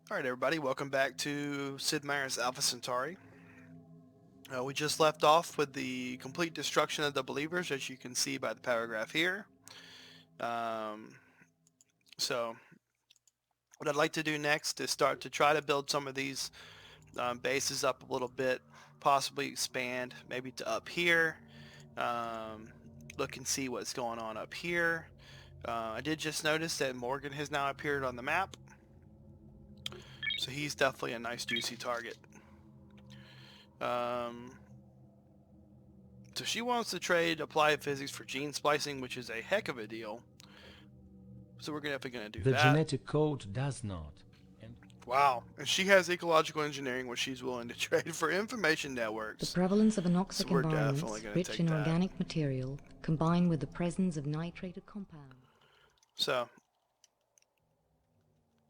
Alright everybody, welcome back to Sid Meier's Alpha Centauri. We just left off with the complete destruction of the Believers, as you can see by the paragraph here. Um, so, what I'd like to do next is start to try to build some of these bases up a little bit, possibly expand maybe to up here. Um, Look and see what's going on up here. I did just notice that Morgan has now appeared on the map, so he's definitely a nice juicy target. Um, So she wants to trade applied physics for gene splicing, which is a heck of a deal. So we're definitely going to do The that. genetic code does not. And Wow. And she has ecological engineering, which she's willing to trade for information The networks. prevalence of So anoxic we're definitely environments going to rich take in that. organic material combined with the presence of nitrated compounds. So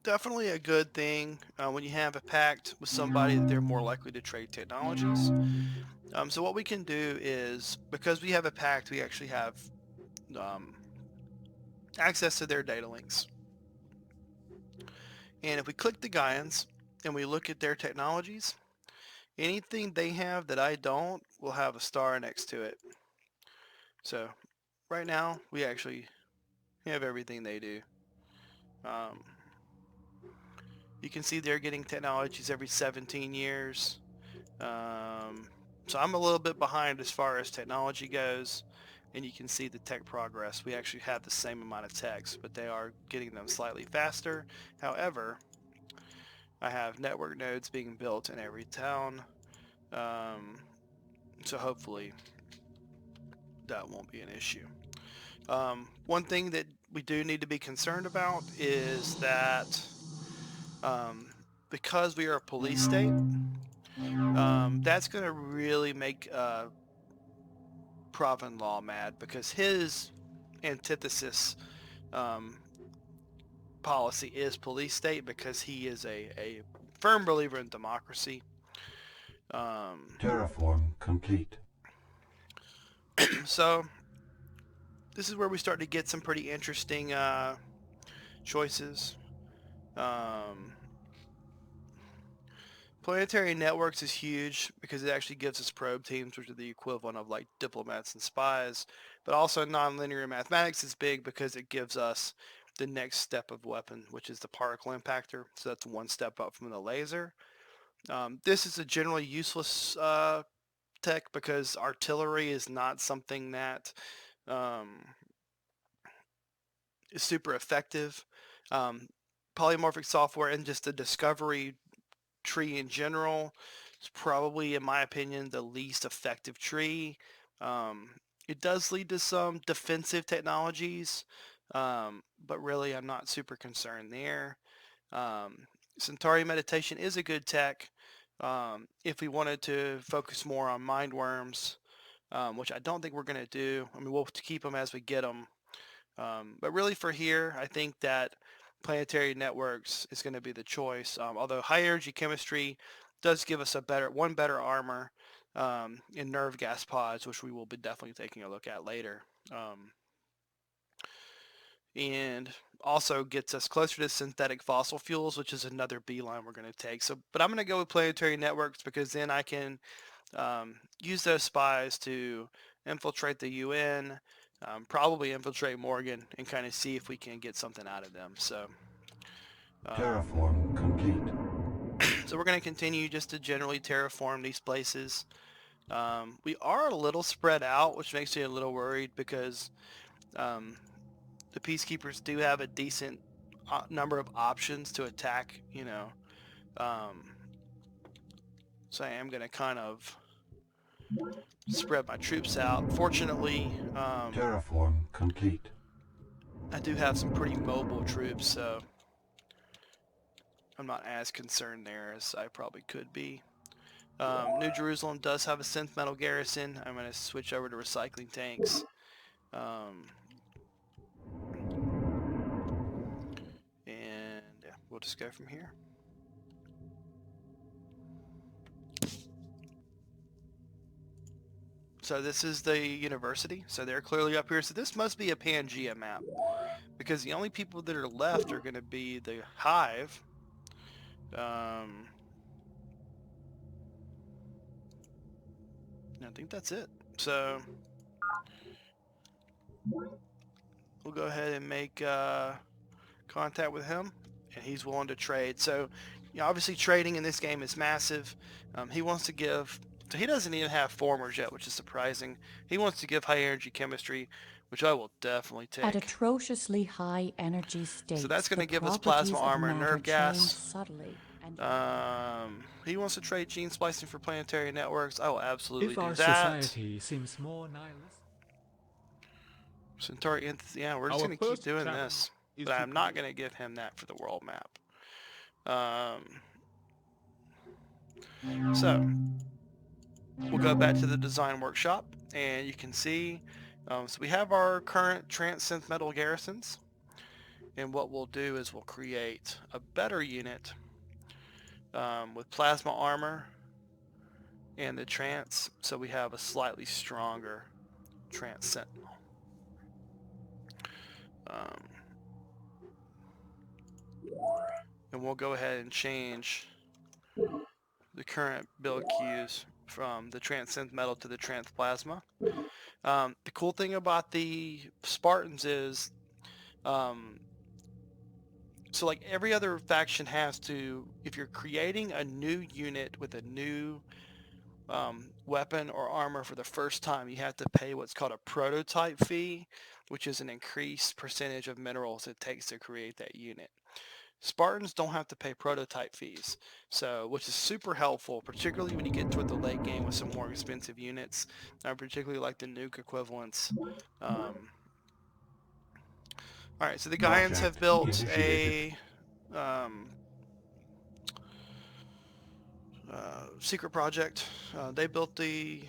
definitely a good thing when you have a pact with somebody that they're more likely to trade technologies. So what we can do is, because we have a pact, we actually have um, access to their data links. And if we click the Gaians and we look at their technologies, anything they have that I don't will have a star next to it. So right now we actually have everything they do. Um, you can see they're getting technologies every 17 years. So I'm a little bit behind as far as technology goes, and you can see the tech progress. We actually have the same amount of techs, but they are getting them slightly faster. However, I have network nodes being built in every town, um, so hopefully that won't be an issue. One thing that we do need to be concerned about is that um, because we are a police state, that's going to really make Provin Law mad, because his antithesis um, policy is police state, because he is a firm believer in democracy. Um, Terraform complete. so this is where we start to get some pretty interesting choices. Um, Planetary networks is huge because it actually gives us probe teams, which are the equivalent of like diplomats and spies. But also nonlinear mathematics is big because it gives us the next step of weapon, which is the particle impactor. So that's one step up from the laser. This is a generally useless tech because artillery is not something that um, is super effective. Um, Polymorphic software and just the discovery tree in general is probably, in my opinion, the least effective tree. Um, it does lead to some defensive technologies, but really I'm not super concerned there. Um, Centauri meditation is a good tech if we wanted to focus more on mind worms, which I don't think we're going to do. I mean, we'll keep them as we get them. But really for here, I think that planetary networks is going to be the choice. Although high energy chemistry does give us one better armor in nerve gas pods, which we will be definitely taking a look at later. And also gets us closer to synthetic fossil fuels, which is another beeline we're going to take. So, but I'm going to go with planetary networks because then I can use those spies to infiltrate the UN, probably infiltrate Morgan, and kind of see if we can get something out of them. Um, Terraform complete. so we're going to continue just to generally terraform these places. We are a little spread out, which makes me a little worried because um, the peacekeepers do have a decent number of options to attack. Um, so I am going to kind of spread my troops out. Fortunately, Terraform complete. I do have some pretty mobile troops, so I'm not as concerned there as I probably could be. New Jerusalem does have a synth metal garrison. I'm going to switch over to recycling tanks. Um, and yeah, we'll just go from here. So this is the university. So they're clearly up here. So this must be a Pangea map, because the only people that are left are going to be the Hive I think that's it. So we'll go ahead and make contact with him, and he's willing to trade. So, you know, obviously trading in this game is massive. He wants to give. So he doesn't even have formers yet, which is surprising. He wants to give high energy chemistry, which I will definitely At take. atrociously high energy So that's states, going the to give us plasma properties of armor and matter nerve change gas. subtly and He wants to trade gene splicing for planetary networks. I will absolutely If do our that. society seems more nihilist, Centauri, yeah, we're just Our going to keep first doing challenge this. is But to I'm not create going to give him that for the world map. So we'll go back to the design workshop, and you can see, so we have our current synth metal garrisons, and what we'll do is we'll create a better unit with plasma armor and the trance, so we have a slightly stronger trance sentinel. And we'll go ahead and change the current build queues from the trance synth metal to the trance plasma. The cool thing about the Spartans is, so like every other faction has to, if you're creating a new unit with a new weapon or armor for the first time, you have to pay what's called a prototype fee, which is an increased percentage of minerals it takes to create that unit. Spartans don't have to pay prototype fees, so which is super helpful, particularly when you get toward the late game with some more expensive units. I particularly like the nuke equivalents. All right, so the Gaians have Project built initiated. a secret project. They built the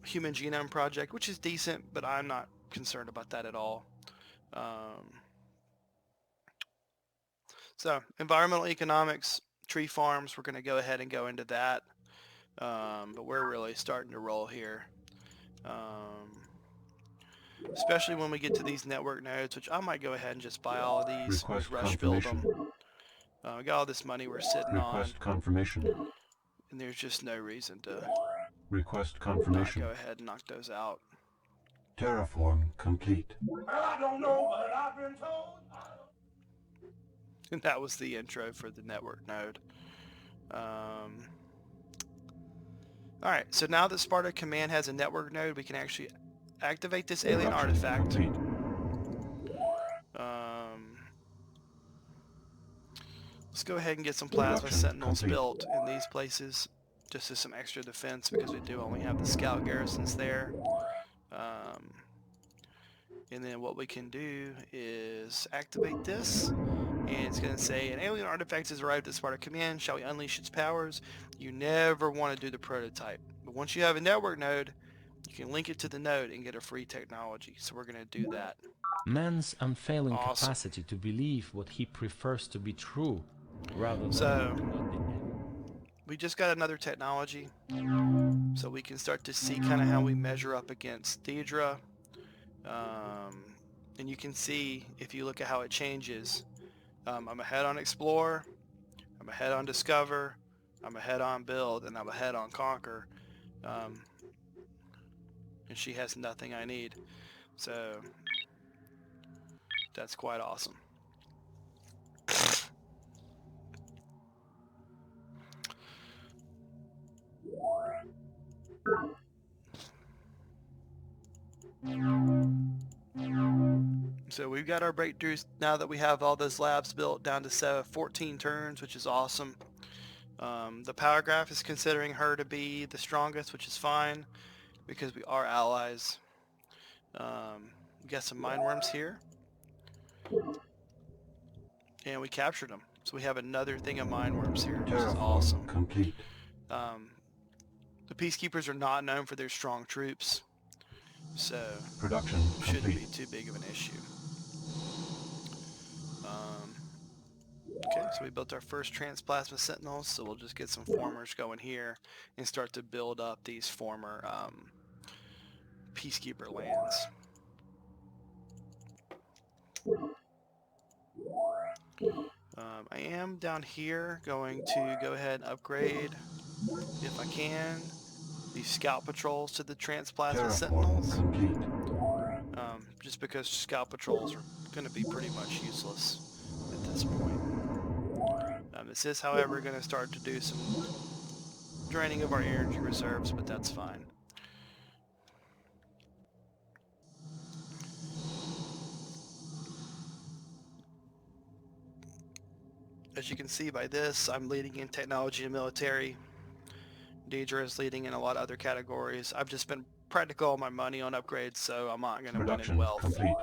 Human Genome Project, which is decent, but I'm not concerned about that at all. So environmental economics, tree farms, we're going to go ahead and go into that. But we're really starting to roll here. Especially when we get to these network nodes, which I might go ahead and just buy all of these, just Request rush build confirmation. them. We got all this money we're sitting on, Request confirmation. and there's just no reason to Request not confirmation. go ahead and knock those out. Terraform complete. And that was the intro for the network node. Alright, so now that Sparta Command has a network node, we can actually activate this alien Production artifact. complete. Let's go ahead and get some plasma Production sentinels complete. built in these places, just as some extra defense, because we do only have the scout garrisons there. And then what we can do is activate this, and it's going to say an alien artifact has arrived at Sparta Command. Shall we unleash its powers? You never want to do the prototype, but once you have a network node, you can link it to the node and get a free technology. So we're going to do that. man's unfailing Awesome. capacity to believe what he prefers to be true, rather than So what the we just got another technology, so we can start to see kind of how we measure up against Deidre. And you can see, if you look at how it changes, I'm ahead on Explore, I'm ahead on Discover, I'm ahead on Build, and I'm ahead on Conquer. And she has nothing I need. So that's quite awesome. So we've got our breakthroughs now that we have all those labs built down to 14 turns, which is awesome. The power graph is considering her to be the strongest, which is fine because we are allies. We got some mine worms here, and we captured them. So we have another thing of mine worms here, which is Terraform awesome. complete. The peacekeepers are not known for their strong troops, so Production shouldn't be complete. too big of an issue. Okay, so we built our first transplasma sentinels, so we'll just get some formers going here and start to build up these former peacekeeper lands. I am down here going to go ahead and upgrade, if I can, these scout patrols to the Transplasma Terraform Sentinels. complete. Just because scout patrols are going to be pretty much useless at this point. This is, however, going to start to do some draining of our energy reserves, but that's fine. As you can see by this, I'm leading in technology and military. Deidre is leading in a lot of other categories. I've just been practically all my money on upgrades, so I'm not going to win in Production wealth. complete.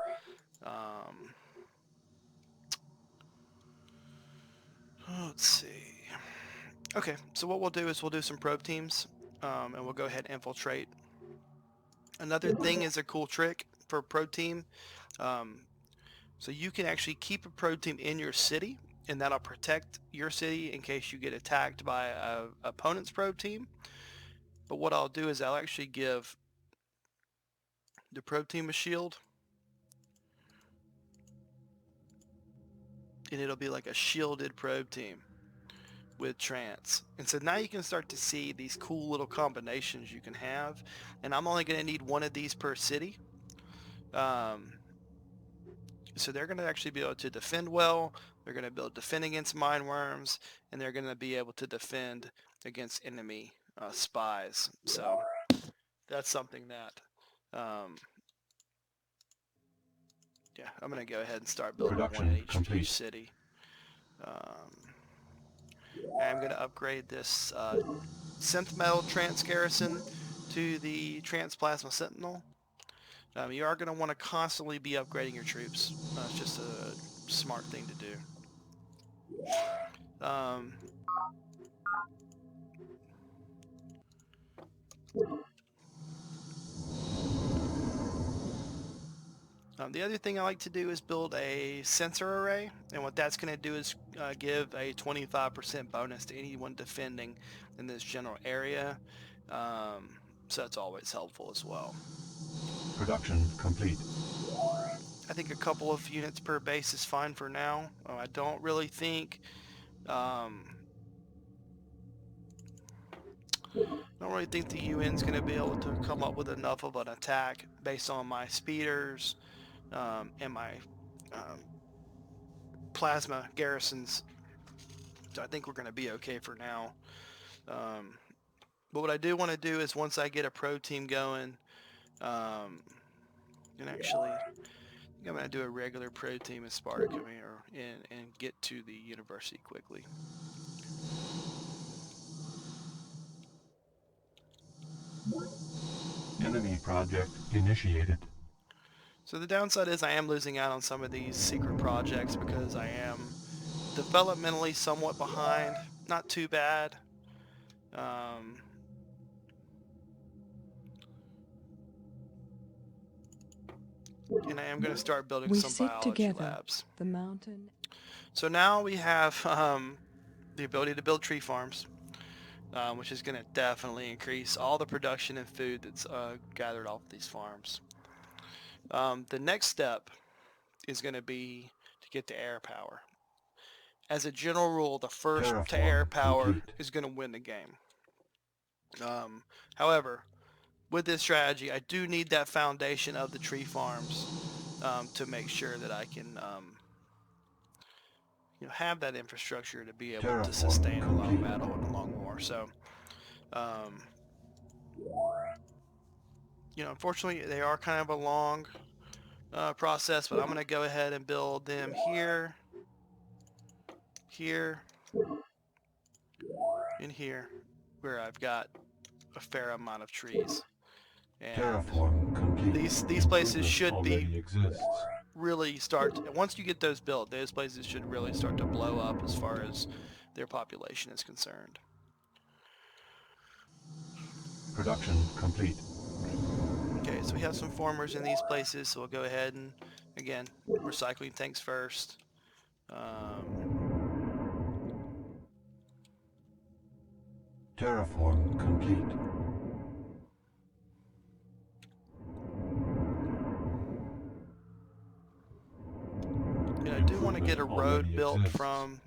Let's see. Okay, so what we'll do is we'll do some probe teams, and we'll go ahead and infiltrate. Another thing is a cool trick for a probe team. So you can actually keep a probe team in your city, and that'll protect your city in case you get attacked by a opponent's probe team. But what I'll do is I'll actually give the probe team a shield, and it'll be like a shielded probe team with trance. And so now you can start to see these cool little combinations you can have, and I'm only going to need one of these per city. So they're going to actually be able to defend well, they're going to be able to defend against mine worms, and they're going to be able to defend against enemy spies. So that's something that yeah, I'm going to go ahead and start building one in each city. I'm going to upgrade this synth metal trance garrison to the Transplasma Sentinel. You are going to want to constantly be upgrading your troops. It's just a smart thing to do. The other thing I like to do is build a sensor array, and what that's going to do is give a 25% bonus to anyone defending in this general area. So that's always helpful as well. Production complete. I think a couple of units per base is fine for now. I don't really think the UN's going to be able to come up with enough of an attack based on my speeders and my plasma garrisons. So I think we're going to be okay for now. But what I do want to do is once I get a pro team going, and actually I'm going to do a regular pro team in Sparta come here and get to the university quickly. Enemy project initiated. So the downside is I am losing out on some of these secret projects because I am developmentally somewhat behind. Not too bad. And I am going to start building We some sit biology together, labs. the mountain. So now we have the ability to build tree farms, which is going to definitely increase all the production and food that's gathered off these farms. The next step is going to be to get to air power. As a general rule, the first to air power is going to win the game. However, with this strategy, I do need that foundation of the tree farms to make sure that I can have that infrastructure to be able to sustain a long battle and a long war. So, unfortunately, they are kind of a long process, but I'm going to go ahead and build them here, here, and here, where I've got a fair amount of trees. And these places should be really once you get those built, those places should really start to blow up as far as their population is concerned. Production complete. Okay, so we have some farmers in these places, so we'll go ahead and, again, recycling tanks first. Terraform complete. And I do want to get a road built from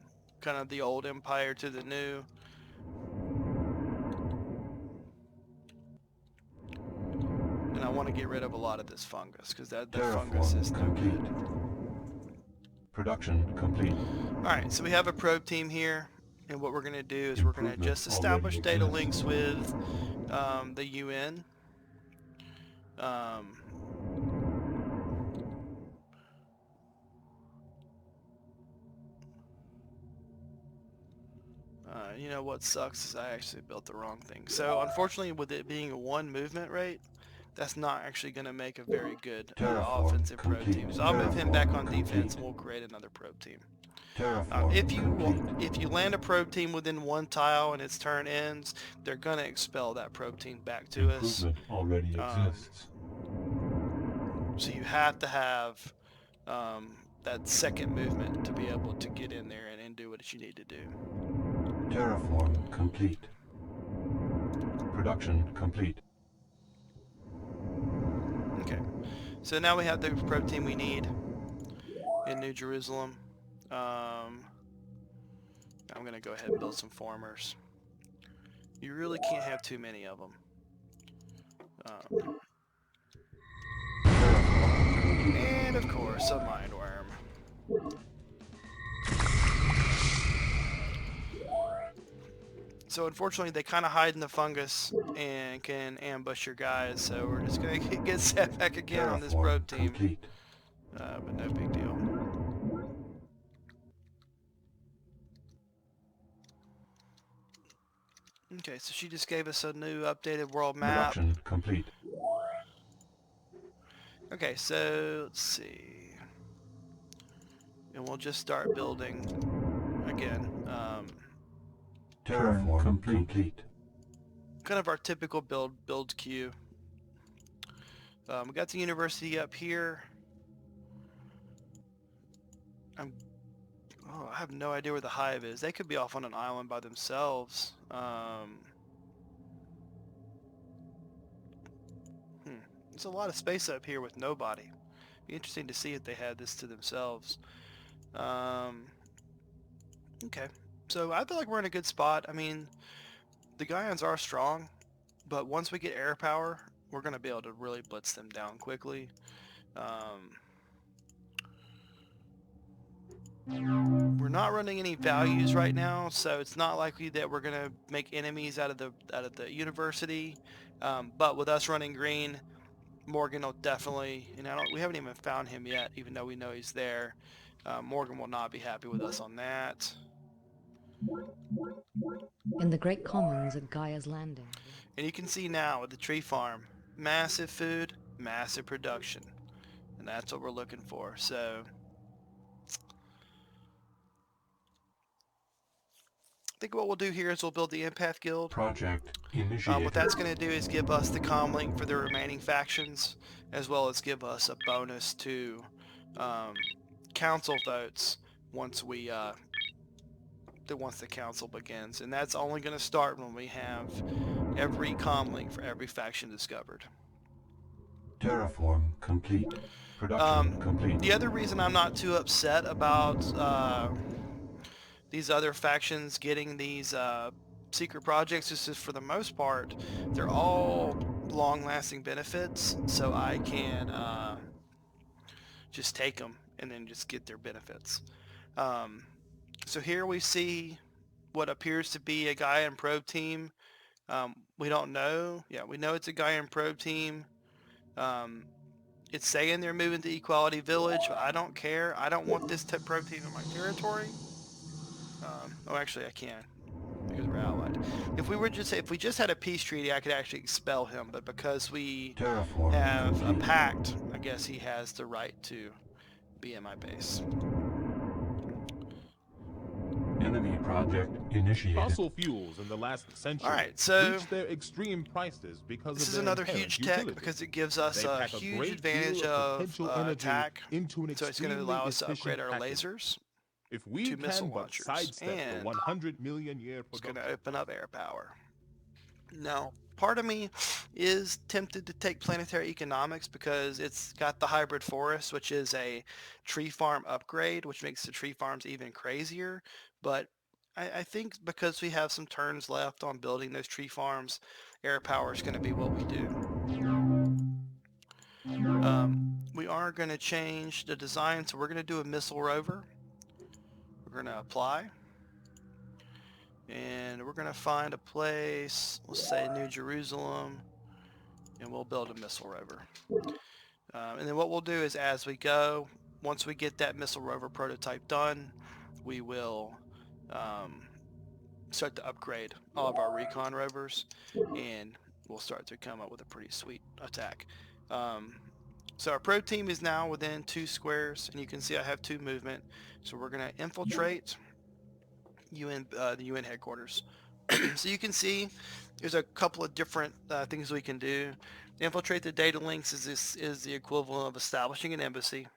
kind of the old empire to the new. And I want to get rid of a lot of this fungus because that fungus is no complete. good. Production complete. Alright, so we have a probe team here, and what we're going to do is we're going to just establish data links with the UN. You know what sucks is I actually built the wrong thing. So unfortunately, with it being a one movement rate, that's not actually going to make a very good offensive probe team. So I'll move him back on defense, and we'll create another probe team. If you land a probe team within one tile and its turn ends, they're gonna expel that probe team back to us. Improvement already exists. So you have to have that second movement to be able to get in there and do what you need to do. Terraform complete. Production complete. Okay, so now we have the probe team we need in New Jerusalem. I'm gonna go ahead and build some formers. You really can't have too many of them. And of course, a mind worm. So unfortunately, they kind of hide in the fungus and can ambush your guys. So we're just gonna get set back again on this probe team. But no big deal. Okay, so she just gave us a new updated world map. Production complete. Okay, so let's see. And we'll just start building again. Terraform complete. Kind of our typical build queue. We got the university up here. I have no idea where the hive is. They could be off on an island by themselves. There's a lot of space up here with nobody. Be interesting to see if they had this to themselves. Okay, so I feel like we're in a good spot. I mean, the Gaians are strong, but once we get air power, we're going to be able to really blitz them down quickly. We're not running any values right now, so it's not likely that we're going to make enemies out of the university. But with us running green, Morgan will definitely, and we haven't even found him yet, even though we know he's there. Morgan will not be happy with us on that. In the Great Commons at Gaia's Landing. And you can see now with the tree farm, massive food, massive production. And that's what we're looking for. So I think what we'll do here is we'll build the Empath Guild. Project initiated. What that's going to do is give us the comm link for the remaining factions, as well as give us a bonus to council votes once the council begins, and that's only going to start when we have every comm link for every faction discovered. Terraform complete. Production complete. The other reason I'm not too upset about these other factions getting these secret projects is just, for the most part, they're all long-lasting benefits, so I can just take them and then just get their benefits. So here we see what appears to be a Gaian probe team. We don't know. Yeah, we know it's a Gaian probe team. It's saying they're moving to Equality Village, but I don't care. I don't want this probe team in my territory. Oh, actually, I can because we're allied. If we just had a peace treaty, I could actually expel him. But because we have a pact, I guess he has the right to be in my base. Enemy project initiated. Fossil fuels in the last century so reached their extreme prices because this of is their another inherent huge tech utility. because it gives us They a pack huge great advantage deal of potential energy attack. into an So it's going to allow us to upgrade our package. lasers If we to missile can but launchers, sidestep and the 100 million year it's going production, to open up air power. Now, part of me is tempted to take planetary economics because it's got the hybrid forest, which is a tree farm upgrade, which makes the tree farms even crazier. But I think because we have some turns left on building those tree farms, air power is going to be what we do. We are going to change the design, so we're going to do a missile rover. We're going to apply, and we're going to find a place, let's say New Jerusalem, and we'll build a missile rover. And then what we'll do is as we go, once we get that missile rover prototype done, we will start to upgrade all of our recon rovers, and we'll start to come up with a pretty sweet attack. So our pro team is now within 2 squares, and you can see I have 2 movement. So we're going to infiltrate the UN headquarters. So you can see there's a couple of different things we can do. Infiltrate the data links is the equivalent of establishing an embassy.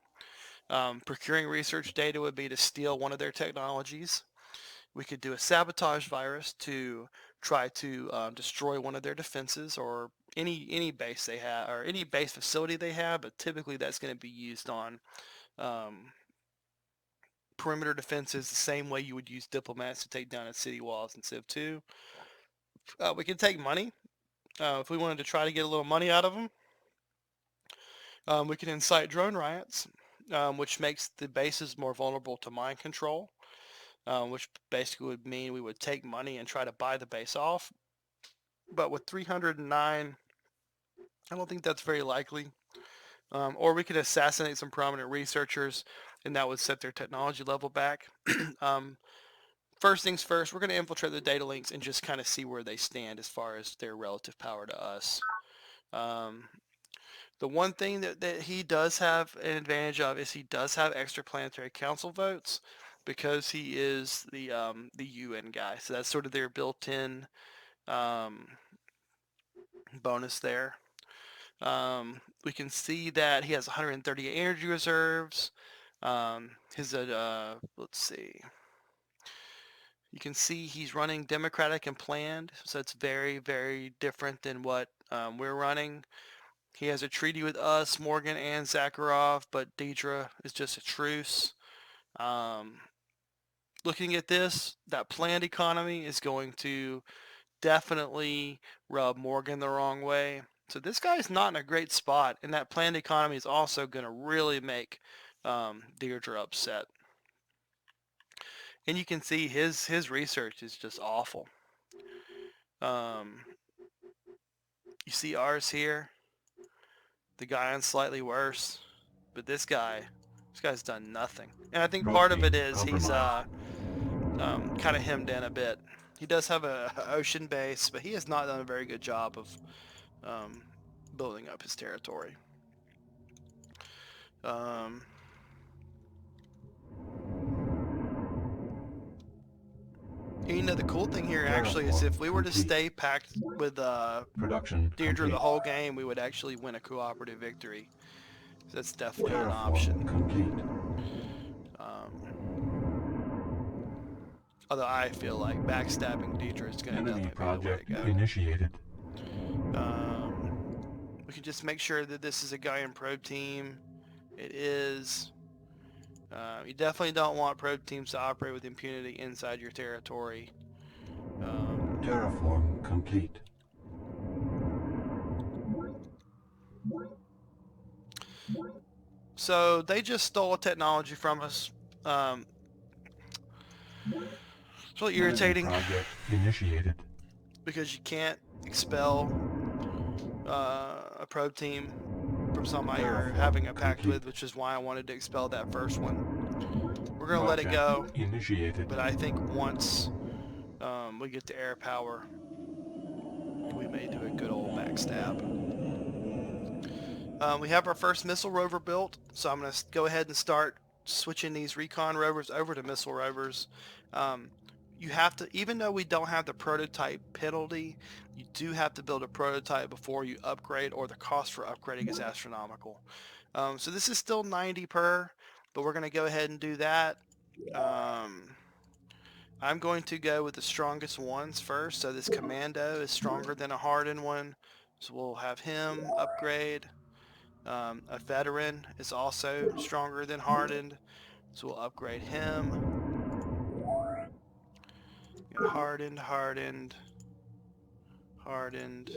Procuring research data would be to steal one of their technologies. We could do a sabotage virus to try to destroy one of their defenses or any base they have or any base facility they have, but typically that's going to be used on perimeter defenses the same way you would use diplomats to take down a city walls in Civ 2. We can take money if we wanted to try to get a little money out of them. We can incite drone riots, which makes the bases more vulnerable to mind control. Which basically would mean we would take money and try to buy the base off. But with 309, I don't think that's very likely. Or we could assassinate some prominent researchers, and that would set their technology level back. First things first, we're going to infiltrate the data links and just kind of see where they stand as far as their relative power to us. The one thing that he does have an advantage of is he does have extra planetary council votes, because he is the UN guy. So that's sort of their built-in bonus there. We can see that he has 138 energy reserves. Let's see. You can see he's running democratic and planned, so it's very, very different than what we're running. He has a treaty with us, Morgan, and Zakharov, but Deidre is just a truce. Looking at this, that planned economy is going to definitely rub Morgan the wrong way. So this guy's not in a great spot, and that planned economy is also going to really make Deirdre upset. And you can see his research is just awful. You see ours here, the guy on slightly worse, but this guy's done nothing. And I think part of it is he's kind of hemmed in a bit. He does have a ocean base, but he has not done a very good job of building up his territory. You know, the cool thing here actually is if we were to stay packed with Deirdre the whole game, we would actually win a cooperative victory. So that's definitely an option. Although I feel like backstabbing Deidre is going to definitely be the way to go. Initiated. We can just make sure that this is a guy in probe team. It is. You definitely don't want probe teams to operate with impunity inside your territory. Terraform complete. So they just stole technology from us. It's really irritating. Project initiated. Because you can't expel a probe team from somebody you're having a pact with, which is why I wanted to expel that first one. We're going to let it go, but I think once we get to air power, we may do a good old backstab. We have our first missile rover built, so I'm going to go ahead and start switching these recon rovers over to missile rovers. You have to, even though we don't have the prototype penalty, you do have to build a prototype before you upgrade, or the cost for upgrading is astronomical. So this is still 90 per, but we're going to go ahead and do that. I'm going to go with the strongest ones first. So this commando is stronger than a hardened one, so we'll have him upgrade. A veteran is also stronger than hardened, so we'll upgrade him. Get hardened, hardened, hardened.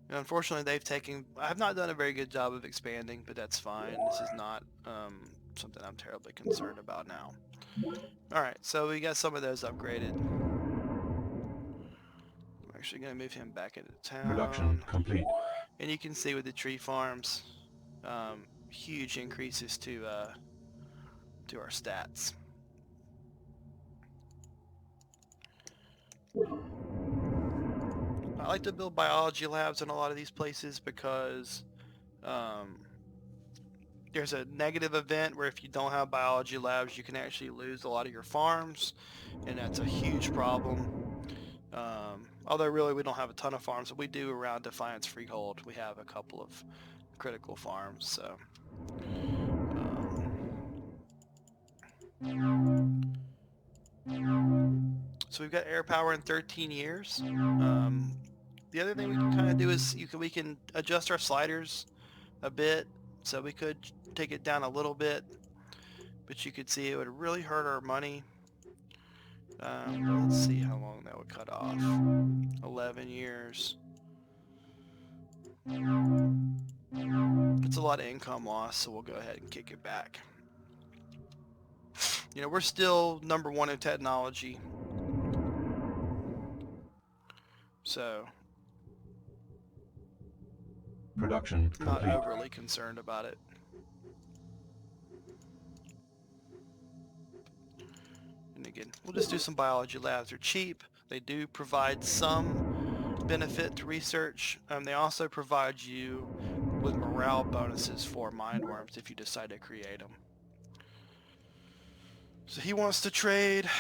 And unfortunately, they've taken... I have not done a very good job of expanding, but that's fine. This is not something I'm terribly concerned about now. Alright, so we got some of those upgraded. I'm actually going to move him back into Production town. complete. And you can see with the tree farms, huge increases to our stats. I like to build biology labs in a lot of these places because there's a negative event where if you don't have biology labs, you can actually lose a lot of your farms, and that's a huge problem. Although really we don't have a ton of farms, but we do around Defiance Freehold. We have a couple of critical farms, so... So we've got air power in 13 years. The other thing we can kind of do is we can adjust our sliders a bit. So we could take it down a little bit, but you could see it would really hurt our money. But let's see how long that would cut off. 11 years. It's a lot of income loss, so we'll go ahead and kick it back. You know, we're still #1 in technology. So, Production I'm not complete. overly concerned about it. And again, we'll just do some biology labs. They're cheap. They do provide some benefit to research. They also provide you with morale bonuses for mind worms if you decide to create them. So he wants to trade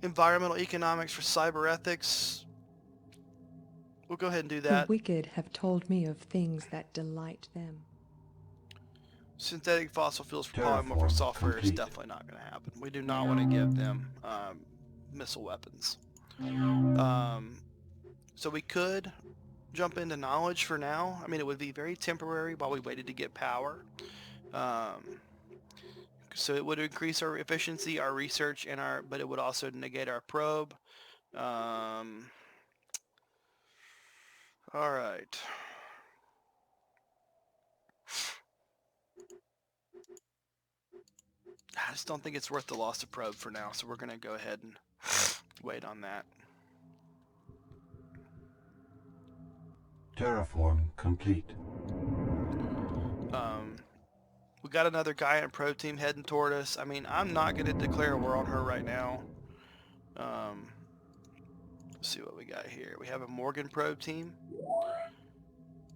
environmental economics for cyber ethics. We'll go ahead and do that. The wicked have told me of things that delight them. Synthetic fossil fuels for Terraform polymorph software is complete. definitely not going to happen. We do not want to give them missile weapons. So we could jump into knowledge for now. I mean, it would be very temporary while we waited to get power. So it would increase our efficiency, our research, and but it would also negate our probe. All right. I just don't think it's worth the loss of probe for now, so we're going to go ahead and wait on that. Terraform complete. We got another guy in pro team heading toward us. I mean, I'm not going to declare war on her right now. Let's see what we got here. We have a Morgan probe team.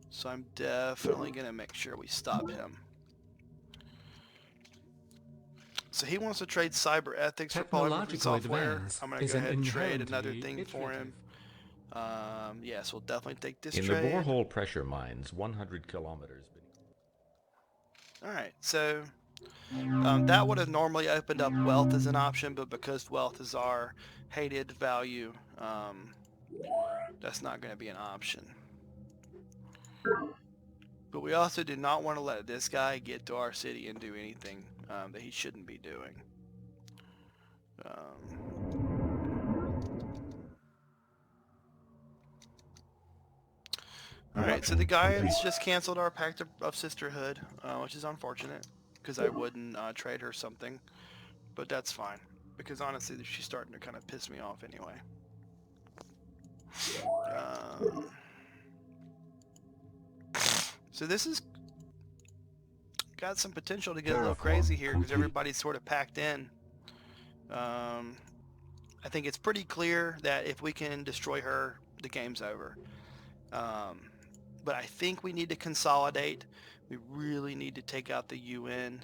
So I'm definitely going to make sure we stop him. So he wants to trade cyber ethics for polymorph Technological software. advance I'm going to is go an ahead and trade another inherently thing for him. Yes, we'll definitely take this In trade. the borehole pressure mines, 100 kilometers beneath. Alright, so that would have normally opened up wealth as an option, but because wealth is our hated value, that's not going to be an option. But we also do not want to let this guy get to our city and do anything that he shouldn't be doing. Alright, so the Gaians just canceled our Pact of Sisterhood, which is unfortunate, because I wouldn't trade her something. But that's fine, because honestly, she's starting to kind of piss me off anyway. So this is got some potential to get a little crazy here, because everybody's sort of packed in. I think it's pretty clear that if we can destroy her, the game's over. But I think we need to consolidate. We really need to take out the UN.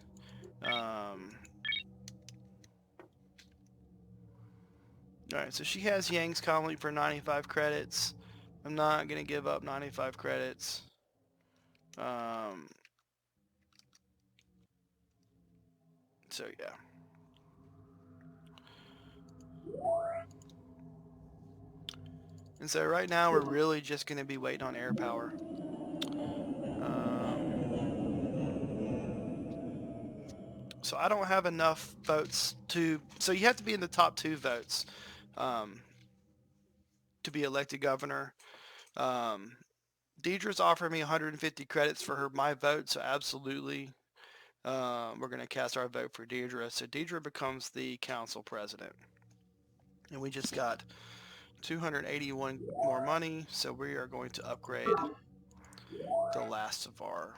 Alright, so she has Yang's colony for 95 credits. I'm not going to give up 95 credits. So yeah. And so right now we're really just going to be waiting on air power. So I don't have enough votes to... So you have to be in the top 2 votes um, to be elected governor. Um, Deidre's offered me 150 credits for my vote, so absolutely we're going to cast our vote for Deidre. So Deidre becomes the council president. And we just got 281 more money, so we are going to upgrade the last of our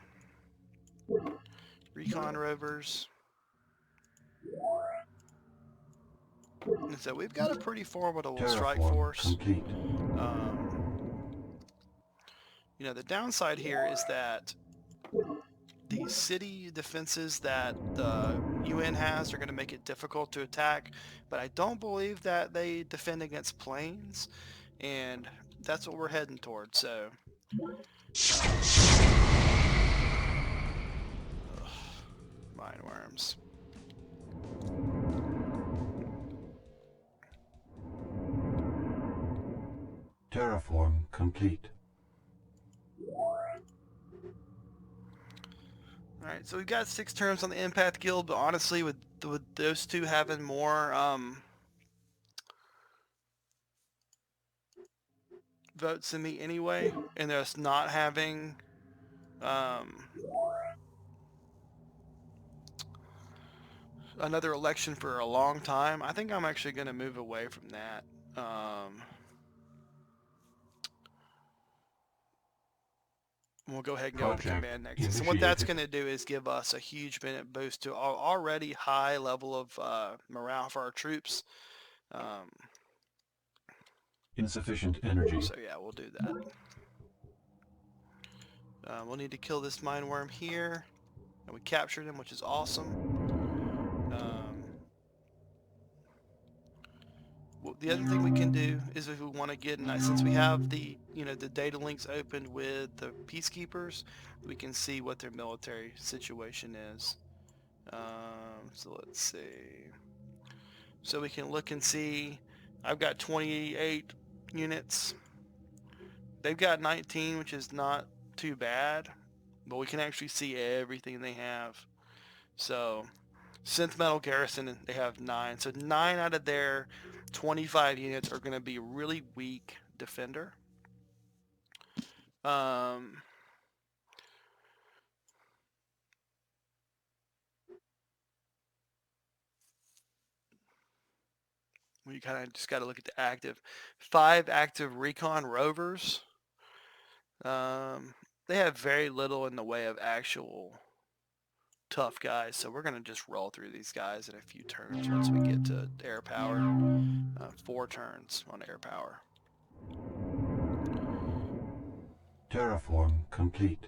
recon rovers. And so we've got a pretty formidable strike Terraform force. complete. You know, the downside here is that the city defenses that the UN has are going to make it difficult to attack, but I don't believe that they defend against planes, and that's what we're heading towards. So mine worms. Terraform complete. Alright, so we've got 6 terms on the Empath Guild, but honestly, with those 2 having more votes than me anyway, and us not having another election for a long time, I think I'm actually going to move away from that. We'll go ahead and go to Project Command Nexus. And what that's initiated. going to do is give us a huge boost to our already high level of morale for our troops. Insufficient energy. So yeah, we'll do that. We'll need to kill this mine worm here. And we captured him, which is awesome. The other thing we can do is if we want to get, since we have the the data links opened with the peacekeepers, we can see what their military situation is. So let's see. So we can look and see. I've got 28 units. They've got 19, which is not too bad, but we can actually see everything they have. So Synth Metal Garrison, they have 9. So 9 out of their 25 units are going to be really weak defender. We kind of just got to look at the active. 5 active recon rovers. They have very little in the way of actual tough guys, so we're going to just roll through these guys in a few turns once we get to air power. 4 turns on air power. Terraform complete.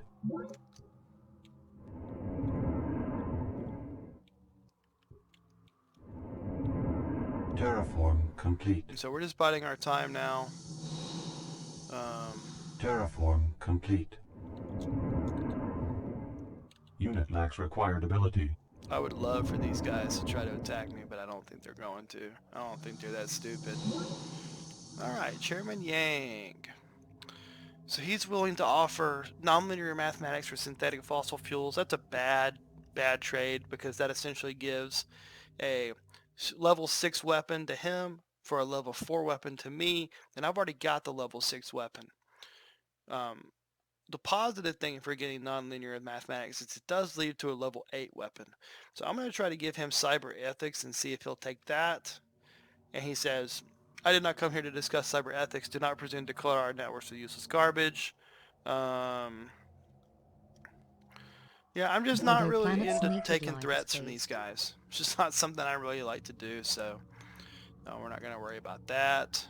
Terraform complete. And so we're just biding our time now. Terraform complete. Unit lacks required ability. I would love for these guys to try to attack me, but I don't think they're going to. I don't think they're that stupid. Alright, Chairman Yang. So he's willing to offer nonlinear mathematics for synthetic fossil fuels. That's a bad trade, because that essentially gives a level 6 weapon to him for a level 4 weapon to me, and I've already got the level 6 weapon. The positive thing for getting nonlinear mathematics is it does lead to a level 8 weapon. So I'm going to try to give him cyber ethics and see if he'll take that. And he says, I did not come here to discuss cyber ethics. Do not presume to declare our networks as useless garbage. Yeah, I'm just not Although really planets into naked taking lie threats space. from these guys. It's just not something I really like to do, so no, we're not going to worry about that.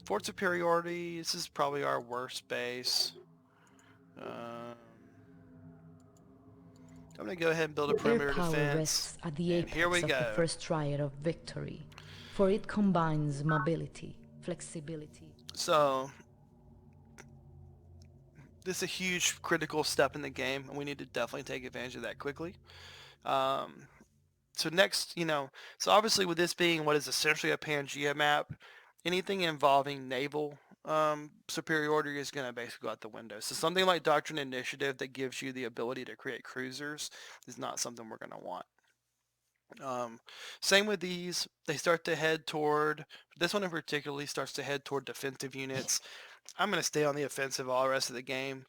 Fort Superiority, this is probably our worst base. I'm going to go ahead and build a Air perimeter power defense. rests at the And here apex we of the go. first triad of victory, for it combines mobility, flexibility. So this is a huge critical step in the game, and we need to definitely take advantage of that quickly. So next, so obviously with this being what is essentially a Pangea map, anything involving naval superiority is going to basically go out the window. So something like Doctrine Initiative that gives you the ability to create cruisers is not something we're going to want. Same with these. They start to head toward, this one in particularly starts to head toward defensive units. I'm going to stay on the offensive all the rest of the game.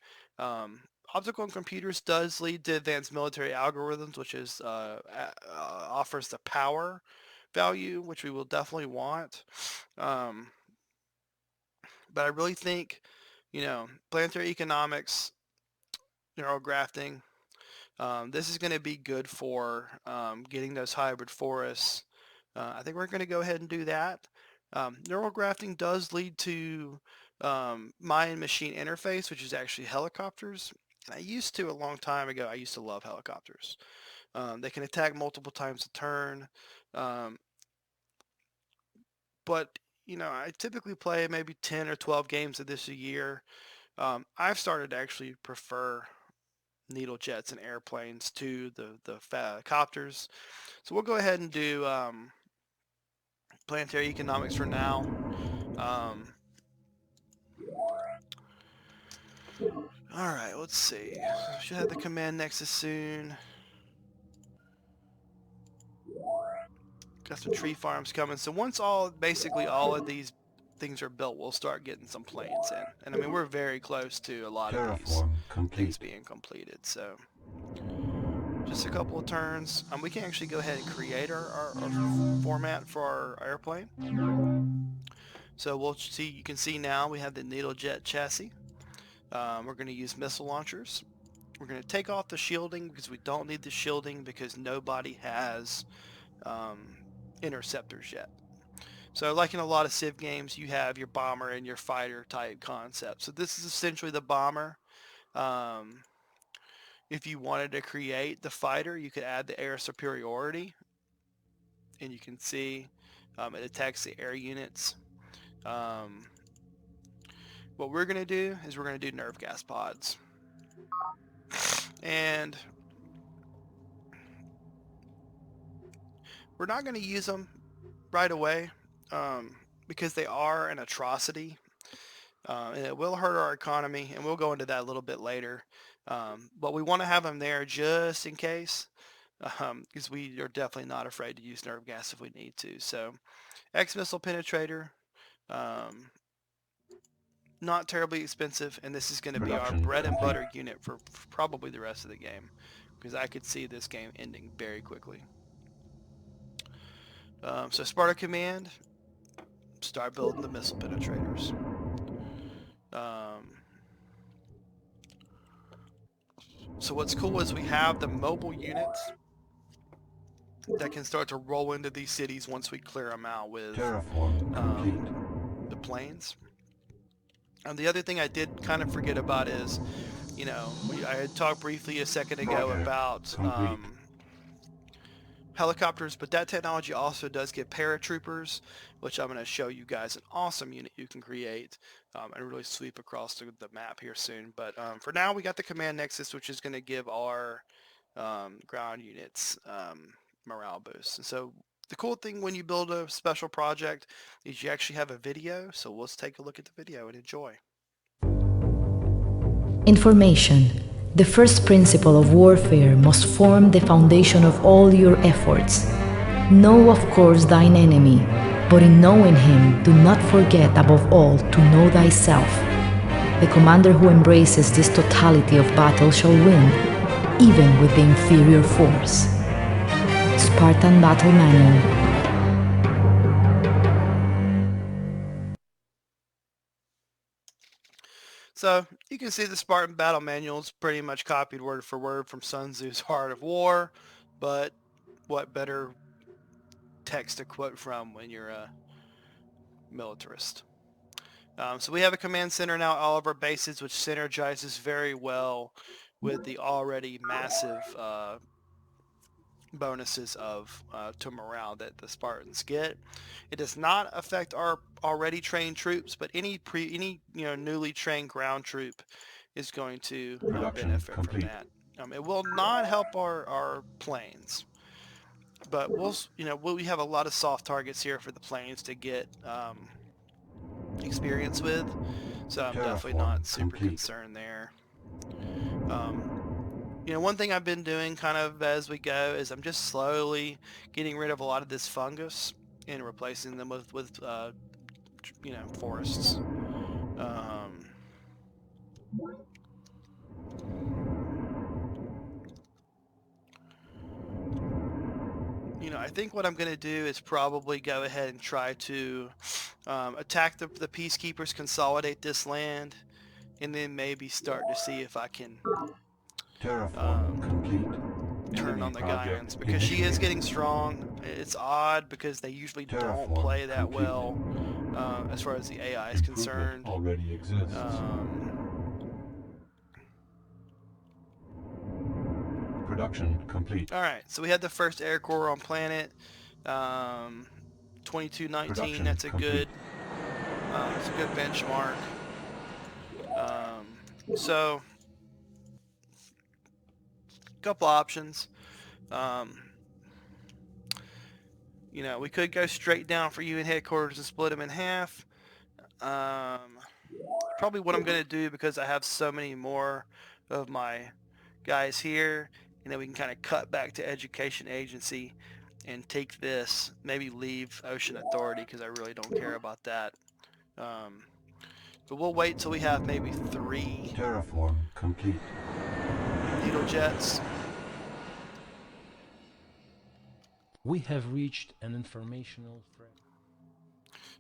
Optical computers does lead to advanced military algorithms, which is offers the power value, which we will definitely want. But I really think, planetary economics, neural grafting, this is going to be good for getting those hybrid forests. I think we're going to go ahead and do that. Neural grafting does lead to mind-machine interface, which is actually helicopters. And I used to, a long time ago, I used to love helicopters. They can attack multiple times a turn. But, I typically play maybe 10 or 12 games of this a year. I've started to actually prefer needle jets and airplanes to the copters. So we'll go ahead and do planetary economics for now. All right, let's see. Should have the command nexus soon. Got some tree farms coming. So once basically all of these things are built, we'll start getting some planes in. And I mean, we're very close to a lot of these Terraform things complete. being completed. So just a couple of turns. We can actually go ahead and create our format for our airplane. So we'll see. You can see now we have the needle jet chassis. We're going to use missile launchers. We're going to take off the shielding because we don't need the shielding because nobody has interceptors yet. So like in a lot of Civ games, you have your bomber and your fighter type concept. So this is essentially the bomber. If you wanted to create the fighter, you could add the air superiority. And you can see it attacks the air units. What we're going to do is we're going to do nerve gas pods. And we're not going to use them right away because they are an atrocity. And it will hurt our economy, and we'll go into that a little bit later. But we want to have them there just in case, because we are definitely not afraid to use nerve gas if we need to. So, X-Missile Penetrator, not terribly expensive, and this is going to be our Production bread and complete. butter unit for probably the rest of the game, because I could see this game ending very quickly. So Sparta Command, start building the missile penetrators. So what's cool is we have the mobile units that can start to roll into these cities once we clear them out with Terraform complete. the planes. And the other thing I did kind of forget about is, I had talked briefly a second ago Project about complete. helicopters, but that technology also does get paratroopers, which I'm going to show you guys an awesome unit you can create and really sweep across the map here soon. But for now, we got the command nexus, which is going to give our ground units morale boost. And so the cool thing when you build a special project is you actually have a video. So let's take a look at the video and enjoy. Information. The first principle of warfare must form the foundation of all your efforts. Know, of course, thine enemy, but in knowing him, do not forget above all to know thyself. The commander who embraces this totality of battle shall win, even with the inferior force. Spartan Battle Manual. So you can see the Spartan Battle Manual is pretty much copied word for word from Sun Tzu's Art of War, but what better text to quote from when you're a militarist. So we have a command center now at all of our bases, which synergizes very well with the already massive bonuses to morale that the Spartans get. It does not affect our already trained troops, but any newly trained ground troop is going to Production benefit complete. from that. It will not help our planes, but we have a lot of soft targets here for the planes to get experience with, so I'm definitely not super concerned there. You know, one thing I've been doing kind of as we go is I'm just slowly getting rid of a lot of this fungus and replacing them with you know, forests. You know, I think what I'm going to do is probably go ahead and try to attack the peacekeepers, consolidate this land, and then maybe start to see if I can turn on the Gaians, because she is getting strong. It's odd because they usually don't play that well as far as the AI is concerned. Already exists. Production complete. All right, so we had the first air core on planet 2219. Production That's a complete. it's a good benchmark. So, a couple options. You know, we could go straight down for UN headquarters and split them in half. Probably what I'm going to do, because I have so many more of my guys here, and then we can kind of cut back to Education Agency and take this, maybe leave Ocean Authority because I really don't care about that. But we'll wait till we have maybe 3 Terraform complete. needle jets. We have reached an informational frame.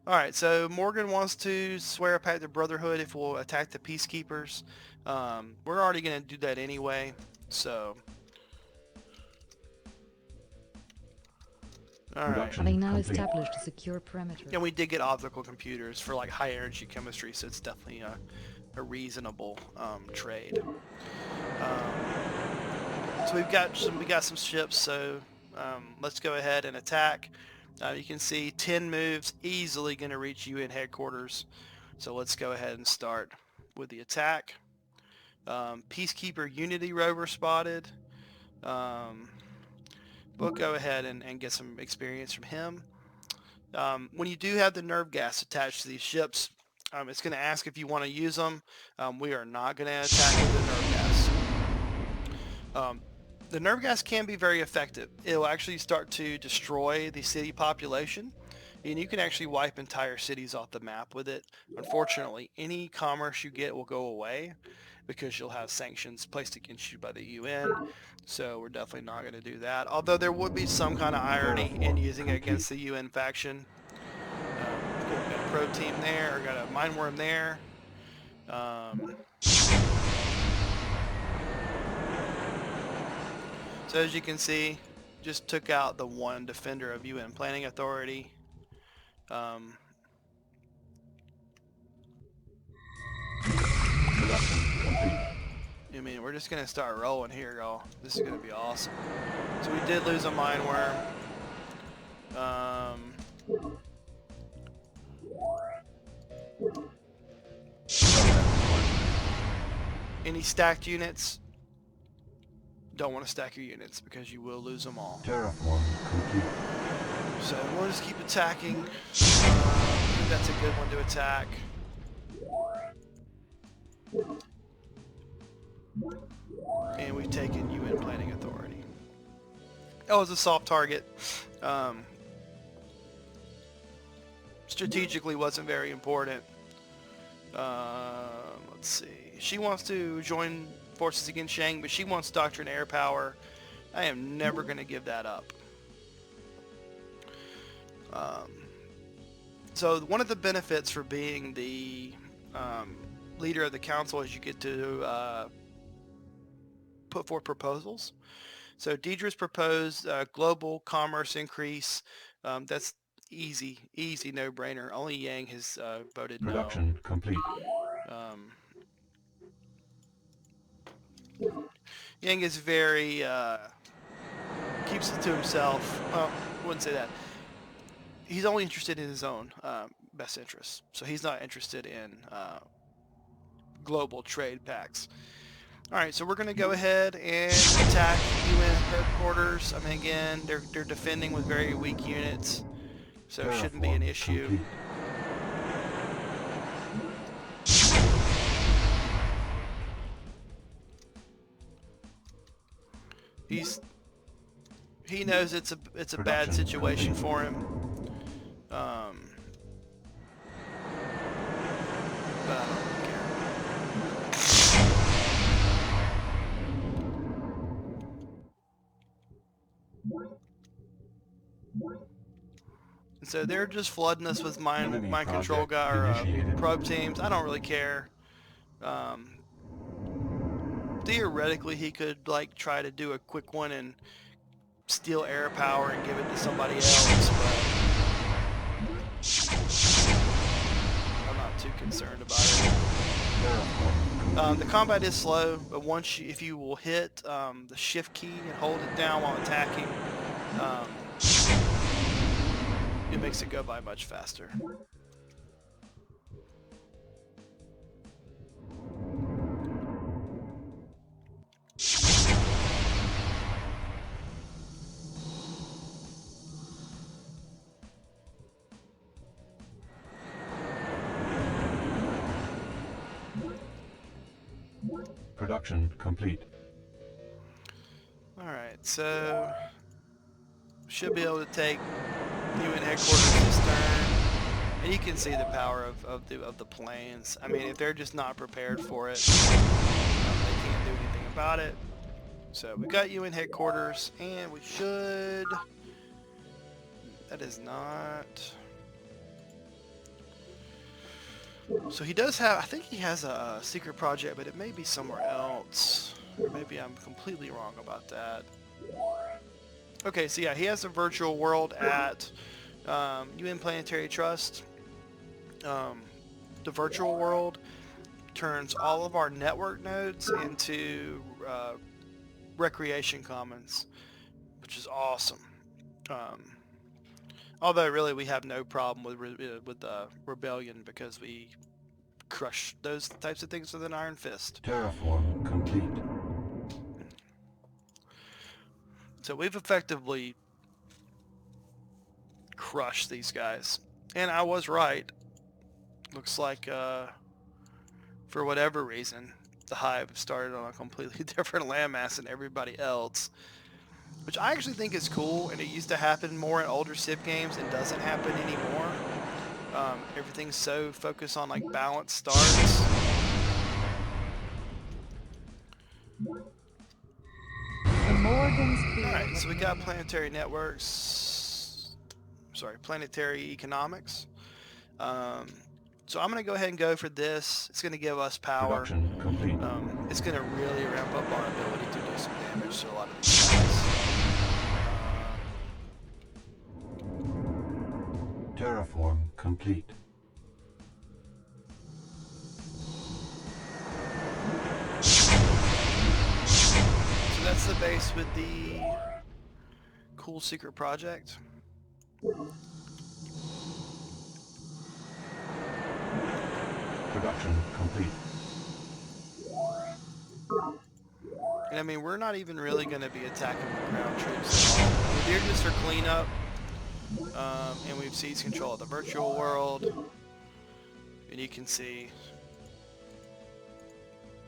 Alright, so Morgan wants to swear a pact of brotherhood if we'll attack the peacekeepers. We're already going to do that anyway, so... Alright. Having now established a secure perimeter. And we did get optical computers for like high energy chemistry, so it's definitely a reasonable trade. So we got some ships, so let's go ahead and attack. You can see 10 moves, easily going to reach UN headquarters. So let's go ahead and start with the attack. Peacekeeper Unity rover spotted. We'll go ahead and get some experience from him. When you do have the nerve gas attached to these ships, it's going to ask if you want to use them. We are not going to attack with the nerve gas. The nerve gas can be very effective. It'll actually start to destroy the city population, and you can actually wipe entire cities off the map with it. Unfortunately, any commerce you get will go away because you'll have sanctions placed against you by the UN. So we're definitely not going to do that. Although there would be some kind of irony in using it against the UN faction. Cool, got a pro team there, or got a mine worm there. So as you can see, just took out the one defender of UN Planning Authority. I mean, we're just gonna start rolling here, y'all. This is gonna be awesome. So we did lose a mine worm. Any stacked units? Don't want to stack your units because you will lose them all. Terraform complete. So we'll just keep attacking. I think that's a good one to attack. And we've taken UN Planning Authority. That was a soft target. Strategically wasn't very important. Let's see. She wants to join forces against Shang, but she wants doctrine air power. I am never going to give that up. So one of the benefits for being the leader of the council is you get to put forth proposals. So Deidre's proposed global commerce increase. That's easy no-brainer. Only Yang has voted no. Production complete. Yang is very keeps it to himself. Well, I wouldn't say that. He's only interested in his own best interests. So he's not interested in global trade pacts. All right, so we're going to go ahead and attack UN headquarters. I mean, again, they're defending with very weak units, so it shouldn't be an issue. he knows it's a bad Production situation complete. for him. But I don't really care. And so they're just flooding us with Enemy mind control project guy or initiated. probe teams. I don't really care. Theoretically, he could like try to do a quick one and steal air power and give it to somebody else, but I'm not too concerned about it. The combat is slow, but if you will hit the shift key and hold it down while attacking, um, it makes it go by much faster. Production complete. Alright, so should be able to take UN headquarters this turn. And you can see the power of the planes. I mean, if they're just not prepared for it, they can't do anything about it. So we got UN headquarters, and we should... That is not... So he does have... I think he has a secret project, but it may be somewhere else. Or maybe I'm completely wrong about that. Okay, so yeah, he has a virtual world at UN Planetary Trust. The virtual world turns all of our network nodes into recreation commons, which is awesome. Although really we have no problem with rebellion because we crush those types of things with an iron fist. Terraform complete. So we've effectively crushed these guys. And I was right. Looks like, for whatever reason, the Hive started on a completely different landmass than everybody else. Which I actually think is cool, and it used to happen more in older Civ games and doesn't happen anymore. Everything's so focused on, like, balanced starts. Alright, so we got planetary networks. Sorry, planetary economics. So I'm going to go ahead and go for this. It's going to give us power. Production complete. It's going to really ramp up our ability to do some damage to a lot of these guys. Terraform complete. So that's the base with the cool secret project. Production complete. And I mean, we're not even really going to be attacking with ground troops at all. They're just for cleanup. And we've seized control of the virtual world. And you can see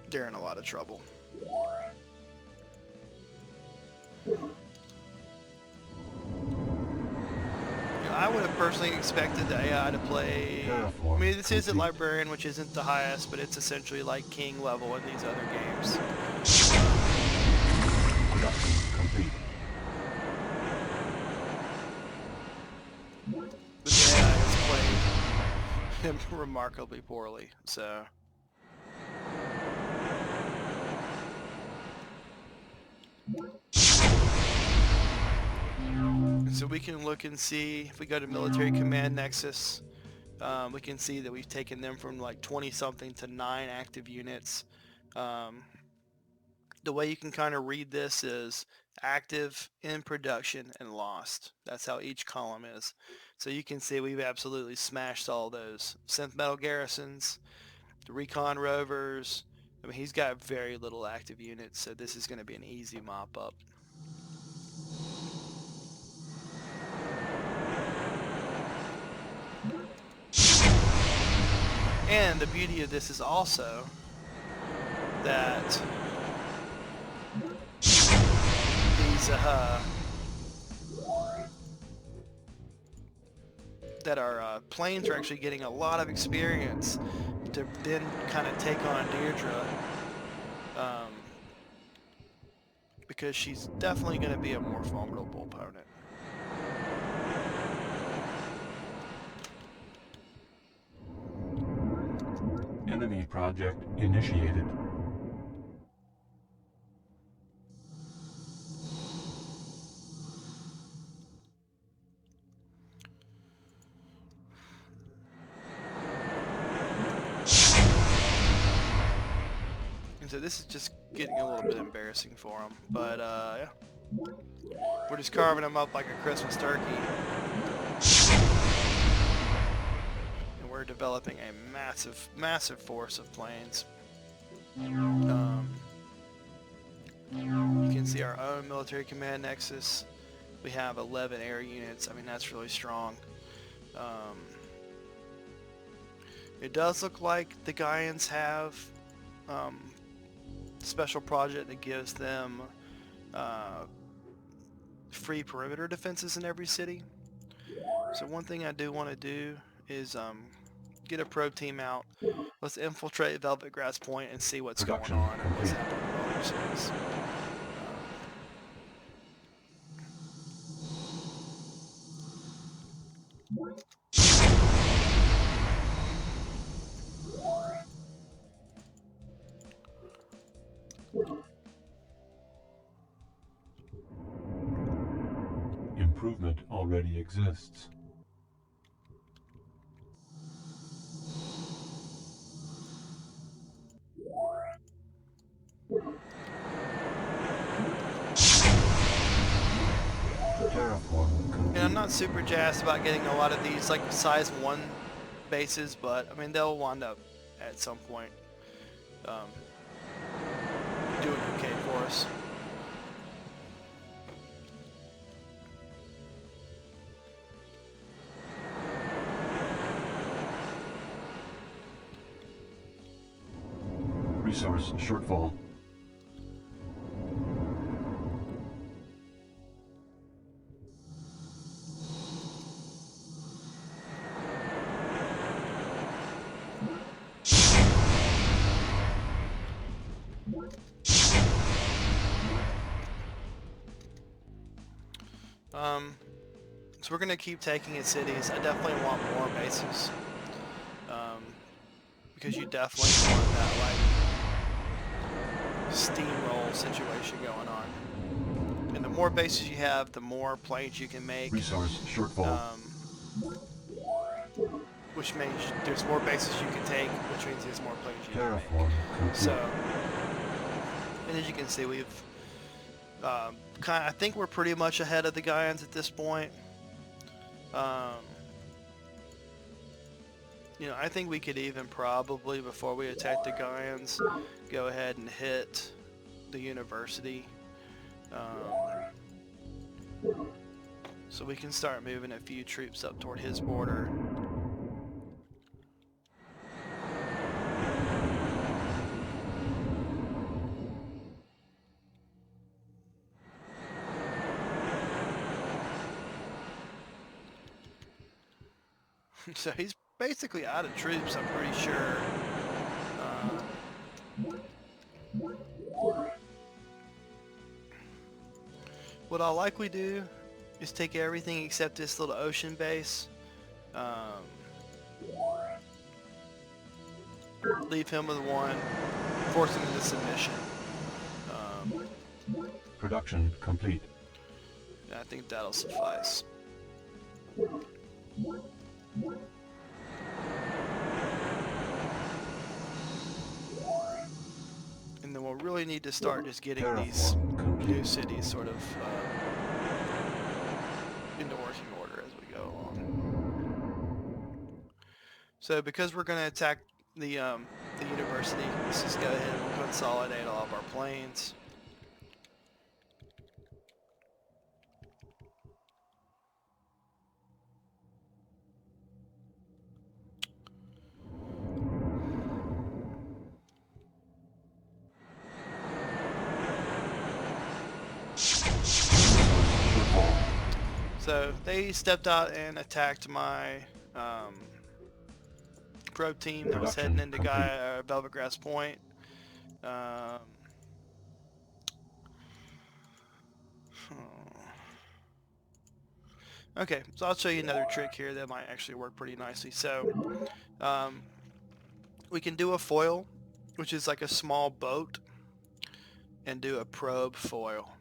they're in a lot of trouble. I would have personally expected the AI to play... I mean, this isn't Librarian, which isn't the highest, but it's essentially like King level in these other games. Production complete. But the AI has played him remarkably poorly, so... So we can look and see, if we go to Military Command Nexus, we can see that we've taken them from like 20 something to 9 active units. The way you can kind of read this is active, in production, and lost. That's how each column is. So you can see we've absolutely smashed all those. Synth Metal Garrisons, the Recon Rovers. I mean, he's got very little active units, so this is going to be an easy mop up. And the beauty of this is also that these that our planes are actually getting a lot of experience to then kind of take on Deirdre, because she's definitely going to be a more formidable opponent. Enemy project initiated. And so this is just getting a little bit embarrassing for them, but yeah. We're just carving them up like a Christmas turkey. And we're developing a massive, massive force of planes. You can see our own military command nexus. We have 11 air units. I mean, that's really strong. It does look like the Gaians have special project that gives them free perimeter defenses in every city. So one thing I do want to do is get a probe team out. Let's infiltrate Velvet Grass Point and see what's Production going on and what's complete. happening in other cities. Improvement already exists. Terraform complete. And I'm not super jazzed about getting a lot of these like size 1 bases, but I mean they'll wind up at some point doing okay for us. Resource shortfall. So we're gonna keep taking in cities. I definitely want more bases, because you definitely want that like steamroll situation going on. And the more bases you have, the more planes you can make. Resource shortfall. Which means there's more bases you can take, which means there's more planes you can make. Terraform complete. So, and as you can see, we've I think we're pretty much ahead of the Gaians at this point. You know, I think we could even probably, before we attack the Gaians, go ahead and hit the university. So we can start moving a few troops up toward his border. So he's basically out of troops, I'm pretty sure. What I'll likely do is take everything except this little ocean base. Leave him with one, force him into submission. Production complete. I think that'll suffice. And then we'll really need to start just getting these Terraform complete. new cities sort of into working order as we go along. So because we're going to attack the university, let's just go ahead and we'll consolidate all of our planes. So they stepped out and attacked my probe team that was heading into Velvet Grass Point. Okay, so I'll show you another trick here that might actually work pretty nicely. So we can do a foil, which is like a small boat, and do a probe foil.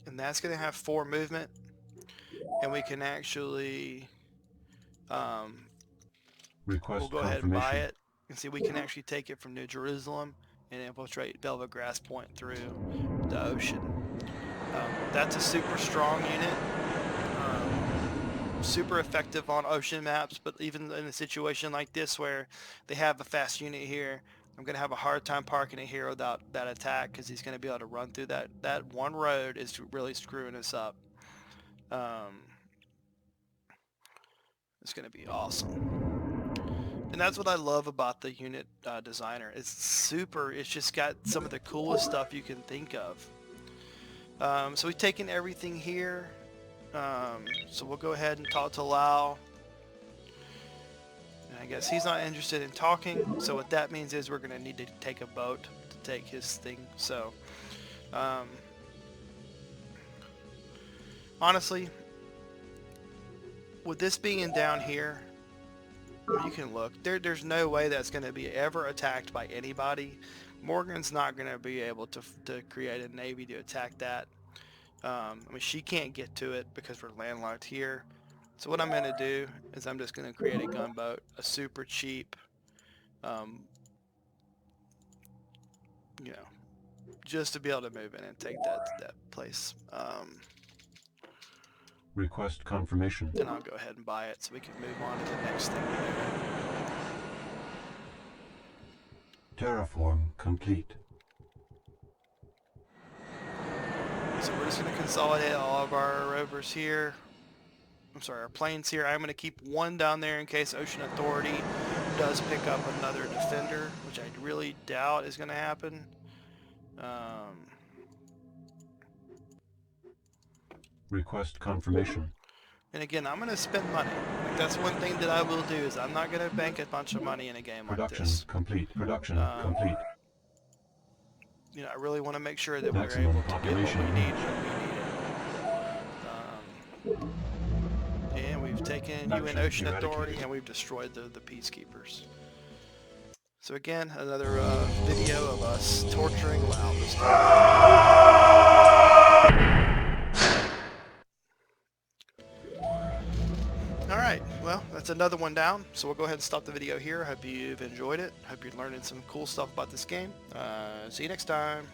And that's going to have 4 movement, and we can actually we'll go ahead and buy it. You can see we can actually take it from New Jerusalem and infiltrate Velvet Grass Point through the ocean. That's a super strong unit, super effective on ocean maps, but even in a situation like this where they have a fast unit here, I'm going to have a hard time parking it here without that attack, because he's going to be able to run through that one road is really screwing us up. It's going to be awesome. And that's what I love about the unit designer. It's just got some of the coolest stuff you can think of. So we've taken everything here. So we'll go ahead and talk to Lau. And I guess he's not interested in talking. So what that means is we're going to need to take a boat to take his thing. So honestly, with this being down here, you can look. There's no way that's going to be ever attacked by anybody. Morgan's not going to be able to create a navy to attack that. I mean, she can't get to it because we're landlocked here. So what I'm going to do is I'm just going to create a gunboat, a super cheap, you know, just to be able to move in and take that place. Request confirmation. Then I'll go ahead and buy it so we can move on to the next thing we do. Terraform complete. So we're just going to consolidate all of our rovers here. I'm sorry, our planes here. I'm going to keep one down there in case Ocean Authority does pick up another defender, which I really doubt is going to happen. Request confirmation. And again, I'm going to spend money. Like, that's one thing that I will do, is I'm not going to bank a bunch of money in a game like Production this. complete. Production complete. You know, I really want to make sure that Maximum we're able to get what population we need when we need it. And we've taken UN Ocean Authority, and we've destroyed the Peacekeepers. So again, another video of us torturing Lau this time. Alright, well, that's another one down, so we'll go ahead and stop the video here. Hope you've enjoyed it. Hope you're learning some cool stuff about this game. See you next time.